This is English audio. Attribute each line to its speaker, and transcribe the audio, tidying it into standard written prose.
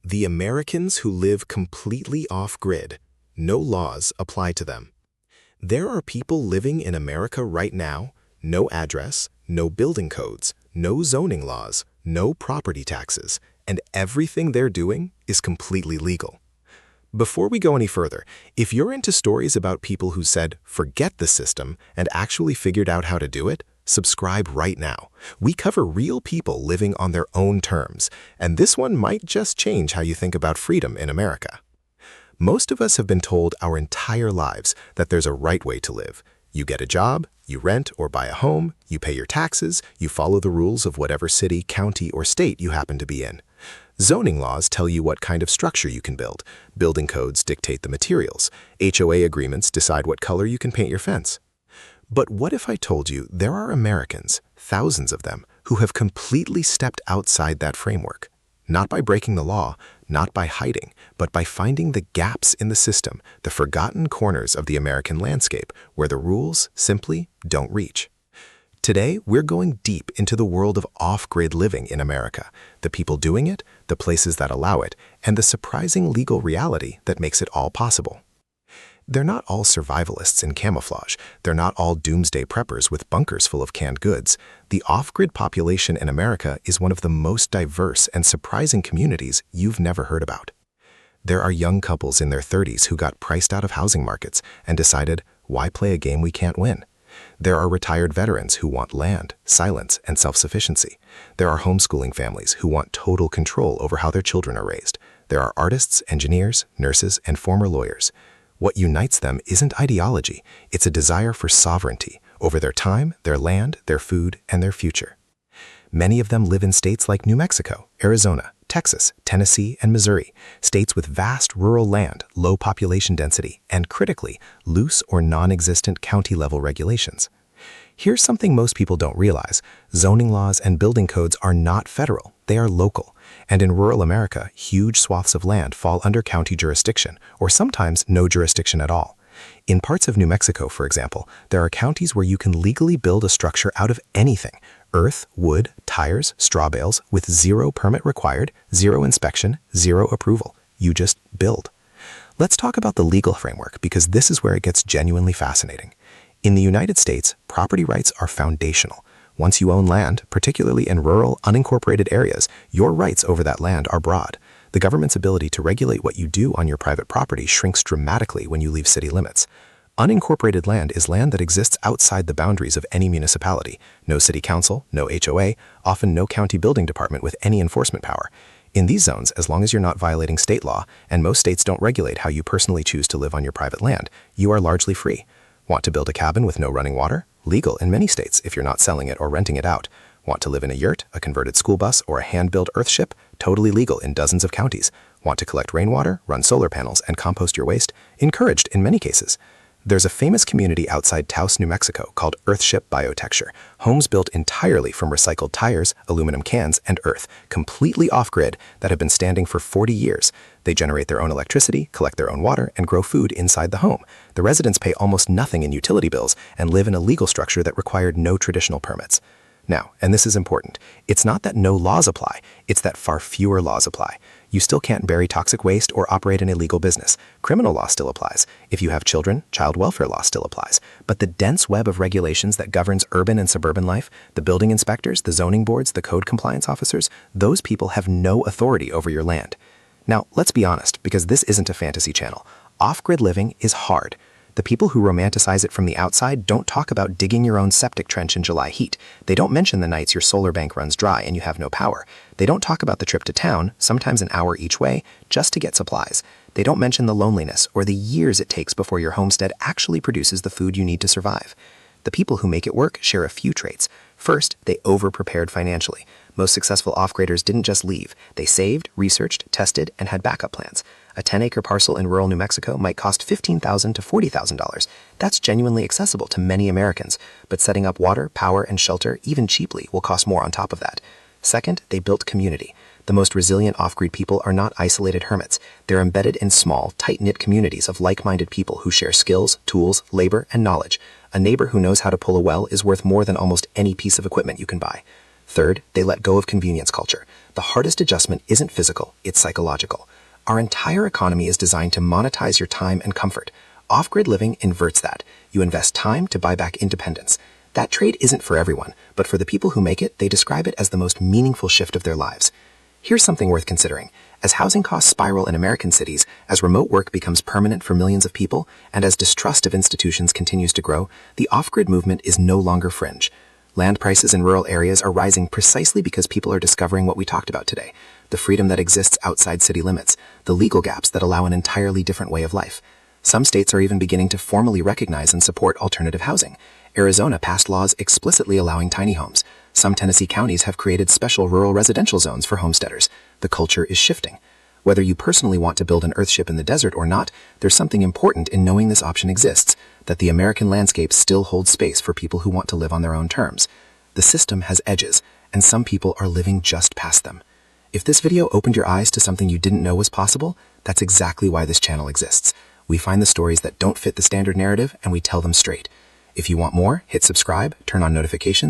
Speaker 1: The Americans who live completely off-grid. No laws apply to them. There are people living in America right now, no address, no building codes, no zoning laws, no property taxes, and everything they're doing is completely legal. Before we go any further, if you're into stories about people who said, forget the system, and actually figured out how to do it, subscribe right now. We cover real people living on their own terms, and this one might just change how you think about freedom in America. Most of us have been told our entire lives that there's a right way to live. You get a job, you rent or buy a home, you pay your taxes, you follow the rules of whatever city, county, or state you happen to be in. Zoning laws tell you what kind of structure you can build. Building codes dictate the materials. HOA agreements decide what color you can paint your fence. But what if I told you there are Americans, thousands of them, who have completely stepped outside that framework? Not by breaking the law, not by hiding, but by finding the gaps in the system, the forgotten corners of the American landscape where the rules simply don't reach. Today, we're going deep into the world of off-grid living in America, the people doing it, the places that allow it, and the surprising legal reality that makes it all possible. They're not all survivalists in camouflage. They're not all doomsday preppers with bunkers full of canned goods. The off-grid population in America is one of the most diverse and surprising communities you've never heard about. There are young couples in their 30s who got priced out of housing markets and decided, why play a game we can't win? There are retired veterans who want land, silence, and self-sufficiency. There are homeschooling families who want total control over how their children are raised. There are artists, engineers, nurses, and former lawyers. What unites them isn't ideology, it's a desire for sovereignty over their time, their land, their food, and their future. Many of them live in states like New Mexico, Arizona, Texas, Tennessee, and Missouri, states with vast rural land, low population density, and critically, loose or non-existent county-level regulations. Here's something most people don't realize. Zoning laws and building codes are not federal, they are local. And in rural America, huge swaths of land fall under county jurisdiction, or sometimes no jurisdiction at all. In parts of New Mexico, for example, there are counties where you can legally build a structure out of anything: earth, wood, tires, straw bales, with zero permit required, zero inspection, zero approval. You just build. Let's talk about the legal framework, because this is where it gets genuinely fascinating. In the United States, property rights are foundational. Once you own land, particularly in rural, unincorporated areas, your rights over that land are broad. The government's ability to regulate what you do on your private property shrinks dramatically when you leave city limits. Unincorporated land is land that exists outside the boundaries of any municipality. No city council, no HOA, often no county building department with any enforcement power. In these zones, as long as you're not violating state law, and most states don't regulate how you personally choose to live on your private land, you are largely free. Want to build a cabin with no running water? Legal in many states if you're not selling it or renting it out. Want to live in a yurt, a converted school bus, or a hand-built earthship? Totally legal in dozens of counties. Want to collect rainwater, run solar panels, and compost your waste? Encouraged in many cases. There's a famous community outside Taos, New Mexico called Earthship Biotexture. Homes built entirely from recycled tires, aluminum cans, and earth, completely off-grid, that have been standing for 40 years. They generate their own electricity, collect their own water, and grow food inside the home. The residents pay almost nothing in utility bills and live in a legal structure that required no traditional permits. Now, and this is important, it's not that no laws apply, it's that far fewer laws apply. You still can't bury toxic waste or operate an illegal business. Criminal law still applies. If you have children, child welfare law still applies. But the dense web of regulations that governs urban and suburban life, the building inspectors, the zoning boards, the code compliance officers, those people have no authority over your land. Now, let's be honest, because this isn't a fantasy channel. Off-grid living is hard. The people who romanticize it from the outside don't talk about digging your own septic trench in July heat. They don't mention the nights your solar bank runs dry and you have no power. They don't talk about the trip to town, sometimes an hour each way, just to get supplies. They don't mention the loneliness or the years it takes before your homestead actually produces the food you need to survive. The people who make it work share a few traits. First, they over-prepared financially. Most successful off-griders didn't just leave. They saved, researched, tested, and had backup plans. A 10-acre parcel in rural New Mexico might cost $15,000 to $40,000. That's genuinely accessible to many Americans, but setting up water, power, and shelter, even cheaply, will cost more on top of that. Second, they built community. The most resilient off-grid people are not isolated hermits. They're embedded in small, tight-knit communities of like-minded people who share skills, tools, labor, and knowledge. A neighbor who knows how to pull a well is worth more than almost any piece of equipment you can buy. Third, they let go of convenience culture. The hardest adjustment isn't physical, it's psychological. Our entire economy is designed to monetize your time and comfort. Off-grid living inverts that. You invest time to buy back independence. That trade isn't for everyone, but for the people who make it, they describe it as the most meaningful shift of their lives. Here's something worth considering. As housing costs spiral in American cities, as remote work becomes permanent for millions of people, and as distrust of institutions continues to grow, the off-grid movement is no longer fringe. Land prices in rural areas are rising precisely because people are discovering what we talked about today: the freedom that exists outside city limits, the legal gaps that allow an entirely different way of life. Some states are even beginning to formally recognize and support alternative housing. Arizona passed laws explicitly allowing tiny homes. Some Tennessee counties have created special rural residential zones for homesteaders. The culture is shifting. Whether you personally want to build an earthship in the desert or not, there's something important in knowing this option exists, that the American landscape still holds space for people who want to live on their own terms. The system has edges, and some people are living just past them. If this video opened your eyes to something you didn't know was possible, that's exactly why this channel exists. We find the stories that don't fit the standard narrative, and we tell them straight. If you want more, hit subscribe, turn on notifications,